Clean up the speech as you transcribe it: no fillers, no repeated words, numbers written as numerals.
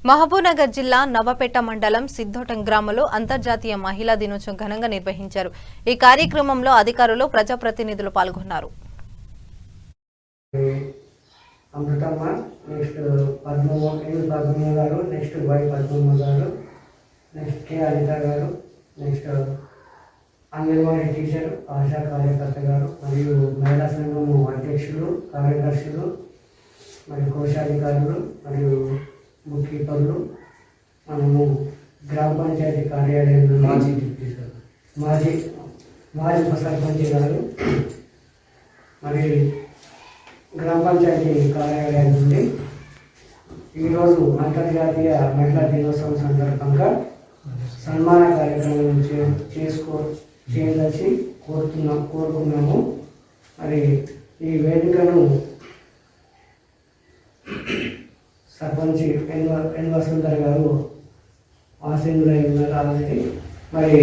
మహబూబ్నగర్ జిల్లా నవపేట మండలం సిద్ధోటం గ్రామంలో అంతర్జాతీయ మహిళా దినోత్సవం ఘనంగా నిర్వహించారు. ఈ కార్యక్రమంలో అధికారులు, ప్రజాప్రతినిధులు పాల్గొన్నారు. అంగన్వాడీ టీచర్, ఆశా కార్యకర్త గారు మరియు మహిళా సంఘము అధ్యక్షులు, కార్యదర్శులు మరియు కోశాధికారులు మరియు బుక్ కీపర్లు, మనము గ్రామ పంచాయతీ కార్యాలయంలో మాజీ ఉప సర్పంచ్ గారు మరి గ్రామ పంచాయతీ కార్యాలయం నుండి ఈరోజు అంతర్జాతీయ మహిళా దినోత్సవం సందర్భంగా సన్మాన కార్యక్రమం చేయదలిచి కోరుకున్నాము. మరి ఈ వేదికను సర్పంచ్ ఎన్ వసుంధర గారు ఆశీనులై ఉన్నారు. మరి